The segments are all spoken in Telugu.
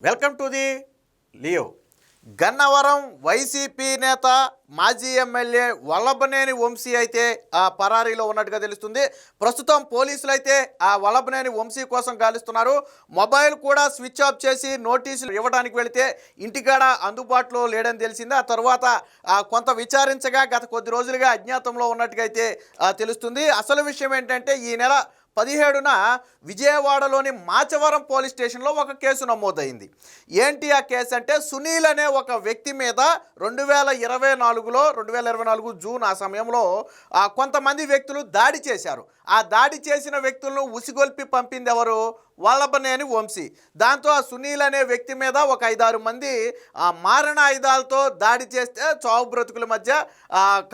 Welcome to the Leo. Gannavaram YCP నేత మాజీ ఎమ్మెల్యే వల్లభనేని వంశీ అయితే ఆ పరారీలో ఉన్నట్టుగా తెలుస్తుంది. ప్రస్తుతం పోలీసులు అయితే ఆ వల్లభనేని వంశీ కోసం గాలిస్తున్నారు. మొబైల్ కూడా స్విచ్ ఆఫ్ చేసి నోటీసులు ఇవ్వడానికి వెళితే ఇంటికాడ అందుబాటులో లేడని తెలిసింది. ఆ తర్వాత కొంత విచారించగా గత కొద్ది రోజులుగా అజ్ఞాతంలో ఉన్నట్టుగా అయితే తెలుస్తుంది. అసలు విషయం ఏంటంటే ఈ నెల 17న విజయవాడలోని మాచవరం పోలీస్ స్టేషన్లో ఒక కేసు నమోదైంది. ఏంటి ఆ కేసు అంటే సునీల్ అనే ఒక వ్యక్తి మీద 2024 జూన్ ఆ సమయంలో కొంతమంది వ్యక్తులు దాడి చేశారు. ఆ దాడి చేసిన వ్యక్తులను ఉసిగొల్పి పంపింది ఎవరు? వల్లభనేని వంశీ. దాంతో ఆ సునీల్ అనే వ్యక్తి మీద ఒక 5-6 మంది మారణ ఆయుధాలతో దాడి చేస్తే చావు బ్రతుకుల మధ్య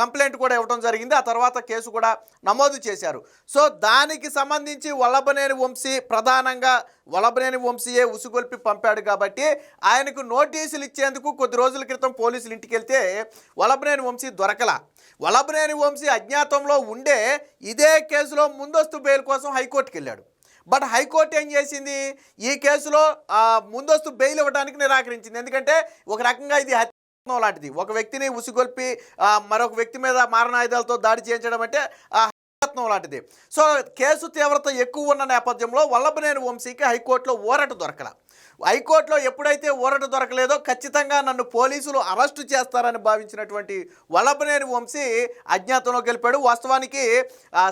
కంప్లైంట్ కూడా ఇవ్వడం జరిగింది. ఆ తర్వాత కేసు కూడా నమోదు చేశారు. సో దానికి సంబంధించి వల్లభనేని వంశీ ప్రధానంగా వల్లభనేని వంశీయే ఉసిగొల్పి పంపాడు కాబట్టి ఆయనకు నోటీసులు ఇచ్చేందుకు కొద్ది రోజుల క్రితం పోలీసులు ఇంటికి వెళ్తే వల్లభనేని వంశీ దొరకలా. వల్లభనేని వంశీ అజ్ఞాతంలో ఉండే ఇదే కేసులో ముందస్తు బెయిల్ కోసం హైకోర్టుకి వెళ్ళాడు. బట్ హైకోర్టు ఏం చేసింది? ఈ కేసులో ముందస్తు బెయిల్ ఇవ్వడానికి నిరాకరించింది. ఎందుకంటే ఒక రకంగా ఇది హత్య లాంటిది. ఒక వ్యక్తిని ఉసిగొల్పి మరొక వ్యక్తి మీద మారణాయుధాలతో దాడి చేయించడం అంటే హత్యాయత్నం లాంటిది. సో కేసు తీవ్రత ఎక్కువ ఉన్న నేపథ్యంలో వల్లభనేని వంశీకి హైకోర్టులో ఊరట దొరకల. హైకోర్టులో ఎప్పుడైతే ఊరట దొరకలేదో ఖచ్చితంగా నన్ను పోలీసులు అరెస్టు చేస్తారని భావించినటువంటి వల్లభనేని వంశీ అజ్ఞాతంలోకి వెళ్ళిపోయాడు. వాస్తవానికి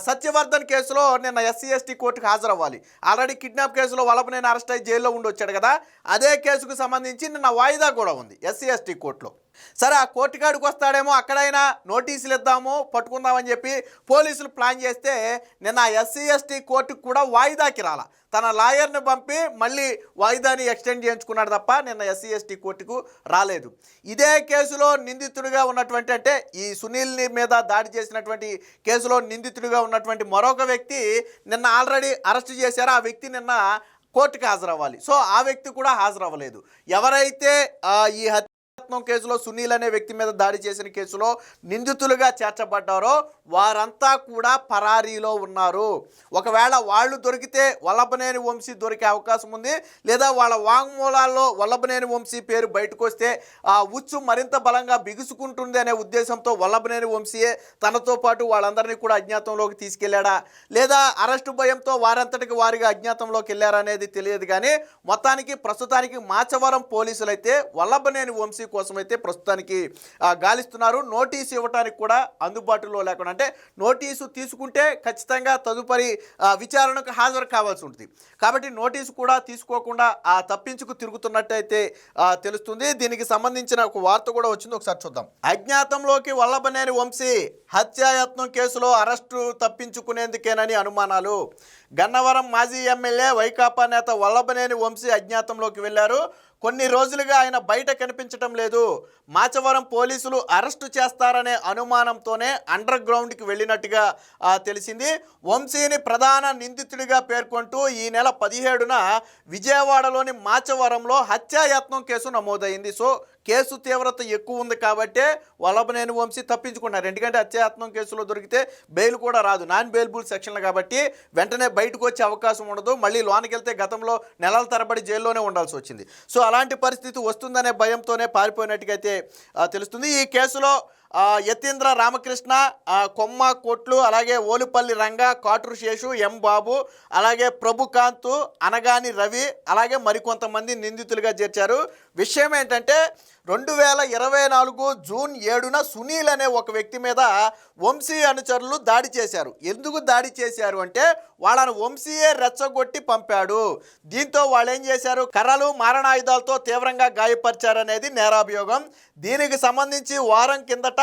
సత్యవర్ధన్ కేసులో నిన్న SC/ST కోర్టుకు హాజరవ్వాలి. ఆల్రెడీ కిడ్నాప్ కేసులో వల్లభనేని అరెస్ట్ అయ్యి జైల్లో ఉండి వచ్చాడు కదా. అదే కేసుకు సంబంధించి నిన్న వాయిదా కూడా ఉంది SC/ST కోర్టులో. సరే ఆ కోర్టు కాడికి వస్తాడేమో, అక్కడైనా నోటీసులు ఇద్దాము పట్టుకుందామని చెప్పి పోలీసులు ప్లాన్ చేస్తే నిన్న SC/ST కోర్టుకు కూడా వాయిదాకి రాలా. తన లాయర్ని పంపి మళ్ళీ వాయిదాని ఎక్స్టెండ్ చేయించుకున్నాడు తప్ప నిన్న SC/ST కోర్టుకు రాలేదు. ఇదే కేసులో నిందితుడిగా ఉన్నటువంటి అంటే ఈ సునీల్ని మీద దాడి చేసినటువంటి కేసులో నిందితుడిగా ఉన్నటువంటి మరొక వ్యక్తి నిన్న ఆల్రెడీ అరెస్ట్ చేశారు. ఆ వ్యక్తి నిన్న కోర్టుకు హాజరవ్వాలి. సో ఆ వ్యక్తి కూడా హాజరవ్వలేదు. ఎవరైతే ఈ కేసులో సునీల్ అనే వ్యక్తి మీద దాడి చేసిన కేసులో నిందితులుగా చేర్చబడ్డారో వారంతా కూడా పరారీలో ఉన్నారు. ఒకవేళ వాళ్ళు దొరికితే వల్లభనేని వంశీ దొరికే అవకాశం ఉంది. లేదా వాళ్ళ వాంగ్మూలాల్లో వల్లభనేని వంశీ పేరు బయటకు వస్తే ఆ ఉచ్చు మరింత బలంగా బిగుసుకుంటుంది అనే ఉద్దేశంతో వల్లభనేని వంశీయే తనతో పాటు వాళ్ళందరినీ కూడా అజ్ఞాతంలోకి తీసుకెళ్లాడా, లేదా అరెస్టు భయంతో వారంతటికి వారిగా అజ్ఞాతంలోకి వెళ్ళారనేది తెలియదు. కానీ మొత్తానికి ప్రస్తుతానికి మాచవరం పోలీసులు అయితే వల్లభనేని వంశీ కోసం అయితే ప్రస్తుతానికి గాలిస్తున్నారు. నోటీసు ఇవ్వడానికి కూడా అందుబాటులో లేకుండా, అంటే నోటీసు తీసుకుంటే ఖచ్చితంగా తదుపరి విచారణకు హాజరు కావాల్సి ఉంటుంది. కాబట్టి నోటీసు కూడా తీసుకోకుండా తప్పించుకు తిరుగుతున్నట్టయితే తెలుస్తుంది. దీనికి సంబంధించిన ఒక వార్త కూడా వచ్చింది, ఒకసారి చూద్దాం. అజ్ఞాతంలోకి వల్లభనేని వంశీ హత్యాయత్నం కేసులో అరెస్టు తప్పించుకునేందుకేనని అనుమానాలు. గన్నవరం మాజీ ఎమ్మెల్యే వైకాపా నేత వల్లభనేని వంశీ అజ్ఞాతంలోకి వెళ్లారు. కొన్ని రోజులుగా ఆయన బయట కనిపించటం లేదు. మాచవరం పోలీసులు అరెస్టు చేస్తారనే అనుమానంతోనే అండర్ గ్రౌండ్కి వెళ్ళినట్టుగా తెలిసింది. వంశీని ప్రధాన నిందితుడిగా పేర్కొంటూ ఈ నెల 17న విజయవాడలోని మాచవరంలో హత్యాయత్నం కేసు నమోదైంది. సో కేసు తీవ్రత ఎక్కువ ఉంది కాబట్టే వల్లభనేని వంశీ తప్పించుకున్నారు. ఎందుకంటే హత్యాయత్నం కేసులో దొరికితే బెయిల్ కూడా రాదు, నాన్ బెయిలబుల్ సెక్షన్లు కాబట్టి వెంటనే బయటకు వచ్చే అవకాశం ఉండదు. మళ్ళీ లోనికి వెళ్తే గతంలో నెలల తరబడి జైల్లోనే ఉండాల్సి వచ్చింది. సో అలాంటి పరిస్థితి వస్తుందనే భయంతోనే పారిపోయినట్టుగైతే తెలుస్తుంది. ఈ కేసులో యతీంద్ర రామకృష్ణ, కొమ్మ కొట్లు, అలాగే ఓలుపల్లి రంగ, కాటూరు శేషు, ఎం బాబు, అలాగే ప్రభుకాంత్, అనగాని రవి, అలాగే మరికొంతమంది నిందితులుగా చేర్చారు. విషయం ఏంటంటే 2024 జూన్ 7న సునీల్ అనే ఒక వ్యక్తి మీద వంశీ అనుచరులు దాడి చేశారు. ఎందుకు దాడి చేశారు అంటే వాళ్ళను వంశీయే రెచ్చగొట్టి పంపాడు. దీంతో వాళ్ళు ఏం చేశారు? కర్రలు, మారణాయుధాలతో తీవ్రంగా గాయపరిచారనేది నేరాభియోగం. దీనికి సంబంధించి వారం కిందట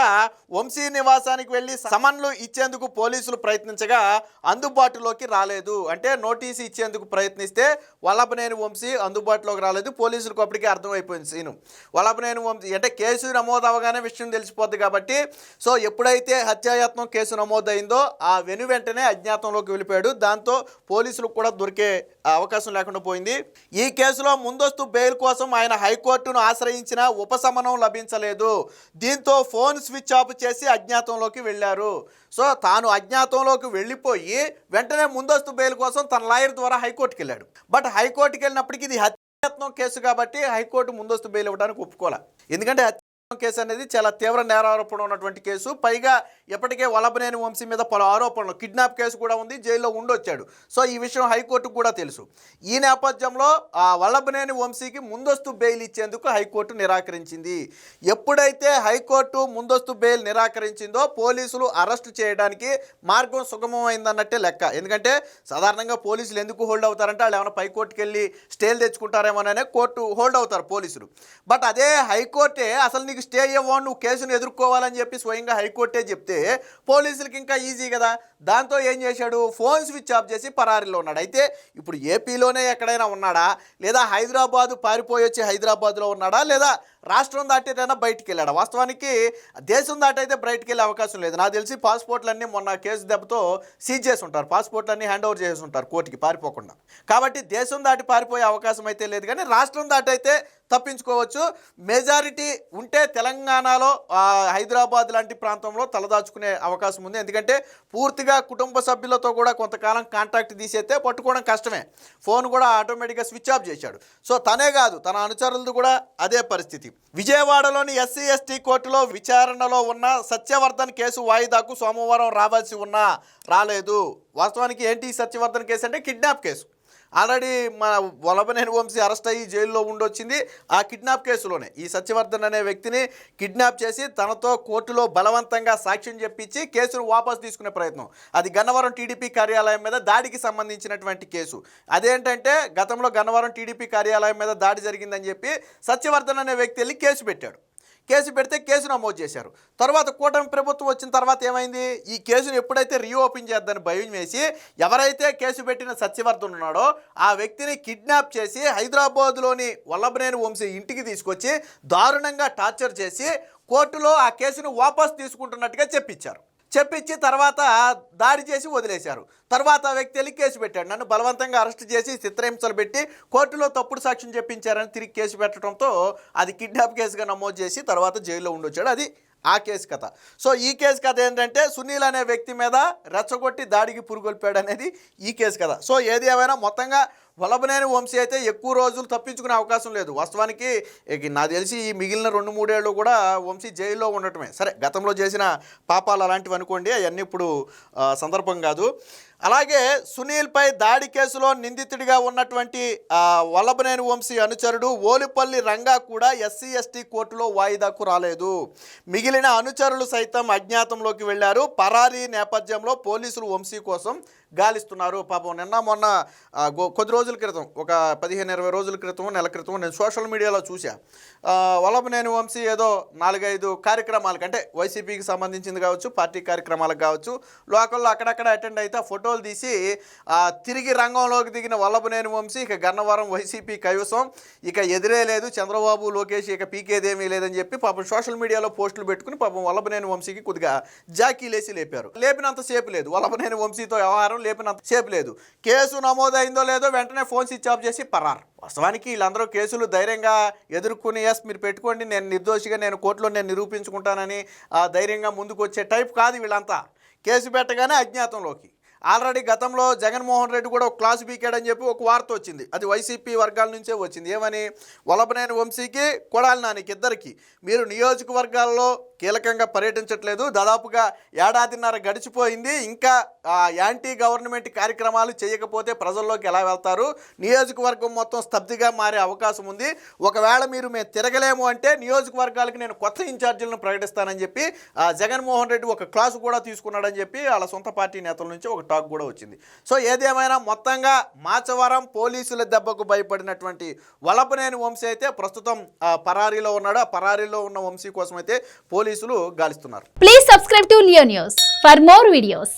వంశీ నివాసానికి వెళ్ళి సమన్లు ఇచ్చేందుకు పోలీసులు ప్రయత్నించగా అందుబాటులోకి రాలేదు. అంటే నోటీసు ఇచ్చేందుకు ప్రయత్నిస్తే వల్లభనేని వంశీ అందుబాటులోకి రాలేదు. పోలీసులకు అప్పటికే అర్థమైపోయింది సీను. వల్లభనేని వంశీ అంటే కేసు నమోదు అవగానే విషయం తెలిసిపోద్ది కాబట్టి, సో ఎప్పుడైతే హత్యాయత్నం కేసు నమోదైందో ఆ వెంటనే అజ్ఞాతంలోకి వెళ్ళిపోయాడు. దాంతో పోలీసులకు కూడా దొరికే అవకాశం లేకుండా పోయింది. ఈ కేసులో ముందస్తు బెయిల్ కోసం ఆయన హైకోర్టును ఆశ్రయించిన ఉపశమనం లభించలేదు. దీంతో ఫోన్ స్విచ్ ఆఫ్ చేసి అజ్ఞాతంలోకి వెళ్ళారు. సో తాను అజ్ఞాతంలోకి వెళ్ళిపోయి వెంటనే ముందస్తు బెయిల్ కోసం తన లాయర్ ద్వారా హైకోర్టుకి వెళ్ళాడు. బట్ హైకోర్టుకి వెళ్ళినప్పటికీ ఇది యత్నం కేసు కాబట్టి హైకోర్టు ముందస్తు బెయిల్ ఇవ్వడానికి ఒప్పుకోలే. ఎందుకంటే కేసు అనేది చాలా తీవ్ర నేరారోపణ ఉన్నటువంటి కేసు. పైగా ఎప్పటికే వల్లభనేని వంశీ మీద పలు ఆరోపణలు, కిడ్నాప్ కేసు కూడా ఉంది, జైల్లో ఉండొచ్చాడు. సో ఈ విషయం హైకోర్టుకు కూడా తెలుసు. ఈ నేపథ్యంలో వల్లభనేని వంశీకి ముందస్తు బెయిల్ ఇచ్చేందుకు హైకోర్టు నిరాకరించింది. ఎప్పుడైతే హైకోర్టు ముందస్తు బెయిల్ నిరాకరించిందో పోలీసులు అరెస్టు చేయడానికి మార్గం సుగమమైందన్నట్టే లెక్క. ఎందుకంటే సాధారణంగా పోలీసులు ఎందుకు హోల్డ్ అవుతారంటే వాళ్ళు ఏమైనా పైకోర్టుకి వెళ్ళి స్టేలు తెచ్చుకుంటారేమోననే కోర్టు హోల్డ్ అవుతారు పోలీసులు. బట్ అదే హైకోర్టే అసలు నీకు స్టే ఇవ్వను, నువ్వు కేసును ఎదుర్కోవాలని చెప్పి స్వయంగా హైకోర్టే చెప్తే పోలీసులకి ఇంకా ఈజీ కదా. దాంతో ఏం చేశాడు, ఫోన్ స్విచ్ ఆఫ్ చేసి పరారీలో ఉన్నాడు. అయితే ఇప్పుడు ఏపీలోనే ఎక్కడైనా ఉన్నాడా, లేదా హైదరాబాదు పారిపోయి వచ్చి హైదరాబాద్లో ఉన్నాడా, లేదా రాష్ట్రం దాటైనా బయటికి వెళ్ళాడా? వాస్తవానికి దేశం దాటైతే బయటికి వెళ్ళే అవకాశం లేదు. నాకు తెలిసి పాస్పోర్ట్లన్నీ మొన్న కేసు దెబ్బతో సీజ్ చేసి ఉంటారు, పాస్పోర్ట్లన్నీ హ్యాండ్ ఓవర్ చేసి ఉంటారు కోర్టుకి పారిపోకుండా. కాబట్టి దేశం దాటి పారిపోయే అవకాశం అయితే లేదు, కానీ రాష్ట్రం దాటైతే తప్పించుకోవచ్చు. మెజారిటీ ఉంటే తెలంగాణలో హైదరాబాద్ లాంటి ప్రాంతంలో తలదాచుకునే అవకాశం ఉంది. ఎందుకంటే పూర్తిగా కుటుంబ సభ్యులతో కూడా కొంతకాలం కాంటాక్ట్ తీసేస్తే పట్టుకోవడం కష్టమే. ఫోన్ కూడా ఆటోమేటిక్గా స్విచ్ ఆఫ్ చేశాడు. సో తనే కాదు, తన అనుచరులది కూడా అదే పరిస్థితి. విజయవాడలోని ఎస్సీ ఎస్టీ కోర్టులో విచారణలో ఉన్న సత్యవర్ధన్ కేసు వాయిదాకు సోమవారం రావాల్సి ఉన్నా రాలేదు. వాస్తవానికి ఏంటి సత్యవర్ధన్ కేసు అంటే కిడ్నాప్ కేసు. ఆల్రెడీ మన వల్లభనేని వంశీ అరెస్ట్ అయ్యి జైల్లో ఉండొచ్చింది. ఆ కిడ్నాప్ కేసులోనే ఈ సత్యవర్ధన్ అనే వ్యక్తిని కిడ్నాప్ చేసి తనతో కోర్టులో బలవంతంగా సాక్ష్యం చెప్పించి కేసును వాపసు తీసుకునే ప్రయత్నం. అది గన్నవరం టీడీపీ కార్యాలయం మీద దాడికి సంబంధించినటువంటి కేసు. అదేంటంటే గతంలో గన్నవరం టీడీపీ కార్యాలయం మీద దాడి జరిగిందని చెప్పి సత్యవర్ధన్ అనే వ్యక్తి వెళ్ళి కేసు పెట్టాడు. కేసు పెడితే కేసు నమోదు చేశారు. తర్వాత కూటమి ప్రభుత్వం వచ్చిన తర్వాత ఏమైంది, ఈ కేసును ఎప్పుడైతే రీఓపెన్ చేద్దని భయం వేసి ఎవరైతే కేసు పెట్టిన సత్యవర్ధన్ ఉన్నాడో ఆ వ్యక్తిని కిడ్నాప్ చేసి హైదరాబాద్లోని వల్లభనేని వంశీ ఇంటికి తీసుకొచ్చి దారుణంగా టార్చర్ చేసి కోర్టులో ఆ కేసును వాపసు తీసుకుంటున్నట్టుగా చెప్పించి తర్వాత దాడి చేసి వదిలేశారు. తర్వాత ఆ వ్యక్తి వెళ్ళి కేసు పెట్టాడు. నన్ను బలవంతంగా అరెస్ట్ చేసి చిత్రహింసలు పెట్టి కోర్టులో తప్పుడు సాక్ష్యం చెప్పించారని తిరిగి కేసు పెట్టడంతో అది కిడ్నాప్ కేసుగా నమోదు చేసి తర్వాత జైల్లో ఉండొచ్చాడు. అది ఆ కేసు కథ. సో ఈ కేసు కథ ఏంటంటే సునీల్ అనే వ్యక్తి మీద రెచ్చగొట్టి దాడికి పురుగొల్పాడు అనేది ఈ కేసు కథ. సో ఏది ఏమైనా మొత్తంగా వల్లభనేని వంశీ అయితే ఎక్కువ రోజులు తప్పించుకునే అవకాశం లేదు. వాస్తవానికి నాకు తెలిసి ఈ మిగిలిన 2-3 ఏళ్ళు కూడా వంశీ జైల్లో ఉండటమే. సరే గతంలో చేసిన పాపాలు అలాంటివి అనుకోండి, అవన్నీ ఇప్పుడు సందర్భం కాదు. అలాగే సునీల్పై దాడి కేసులో నిందితుడిగా ఉన్నటువంటి వల్లభనేని వంశీ అనుచరుడు ఓలిపల్లి రంగా కూడా ఎస్సీ ఎస్టీ కోర్టులో వాయిదాకు రాలేదు. మిగిలిన అనుచరులు సైతం అజ్ఞాతంలోకి వెళ్లారు. పరారీ నేపథ్యంలో పోలీసులు వంశీ కోసం గాలిస్తున్నారు. పాపం నిన్న మొన్న కొద్ది రోజుల క్రితం, ఒక 15-20 రోజుల క్రితం, నెల క్రితం నేను సోషల్ మీడియాలో చూసా. వల్లభనేని వంశీ ఏదో 4-5 కార్యక్రమాలకు, అంటే వైసీపీకి సంబంధించింది కావచ్చు, పార్టీ కార్యక్రమాలకు కావచ్చు, లోకల్లో అక్కడక్కడ అటెండ్ అయితే ఫోటోలు తీసి తిరిగి రంగంలోకి దిగిన వల్లభనేని వంశీ ఇక గన్నవరం వైసీపీ కైవసం, ఇక ఎదిరే లేదు, చంద్రబాబు లోకేష్ ఇక పీకేదేమీ లేదని చెప్పి పాపం సోషల్ మీడియాలో పోస్టులు పెట్టుకుని పాపం వల్లభనేని వంశీకి కొద్దిగా జాకీలేసి లేపారు. లేపినంత సేపు లేదు, వల్లభనేని వంశీతో వ్యవహారం లేపినంత సేపు లేదు. కేసు నమోదైందో లేదో వెంటనే ఫోన్ స్విచ్ ఆఫ్ చేసి పరారు. వాస్తవానికి వీళ్ళందరూ కేసులు ధైర్యంగా ఎదుర్కొని ఎస్ మీరు పెట్టుకోండి, నేను నిర్దోషిగా నేను కోర్టులో నేను నిరూపించుకుంటానని ధైర్యంగా ముందుకు వచ్చే టైప్ కాదు వీళ్ళంతా. కేసు పెట్టగానే అజ్ఞాతంలోకి. ఆల్రెడీ గతంలో జగన్మోహన్ రెడ్డి కూడా ఒక క్లాసు బీకాడని చెప్పి ఒక వార్త వచ్చింది. అది వైసీపీ వర్గాల నుంచే వచ్చింది. ఏమని, వల్లభనేని వంశీకి కొడాలి నానికి ఇద్దరికి మీరు నియోజకవర్గాల్లో కీలకంగా పర్యటించట్లేదు, దాదాపుగా 1.5 ఏడాదిన్నర గడిచిపోయింది, ఇంకా యాంటీ గవర్నమెంట్ కార్యక్రమాలు చేయకపోతే ప్రజల్లోకి ఎలా వెళ్తారు, నియోజకవర్గం మొత్తం స్తబ్దిగా మారే అవకాశం ఉంది, ఒకవేళ మీరు మేము తిరగలేము అంటే నియోజకవర్గాలకు నేను కొత్త ఇన్ఛార్జీలను ప్రకటిస్తానని చెప్పి జగన్మోహన్ రెడ్డి ఒక క్లాసు కూడా తీసుకున్నాడని చెప్పి వాళ్ళ సొంత పార్టీ నేతల నుంచి ఒక టాక్ కూడా వచ్చింది. సో ఏదేమైనా మొత్తంగా మాచవరం పోలీసుల దెబ్బకు భయపడినటువంటి వల్లభనేని వంశీ అయితే ప్రస్తుతం పరారీలో ఉన్నాడు. ఆ పరారీలో ఉన్న వంశీ కోసం అయితే పోలీసులు గాలిస్తున్నారు. Please subscribe to Leo news for more videos.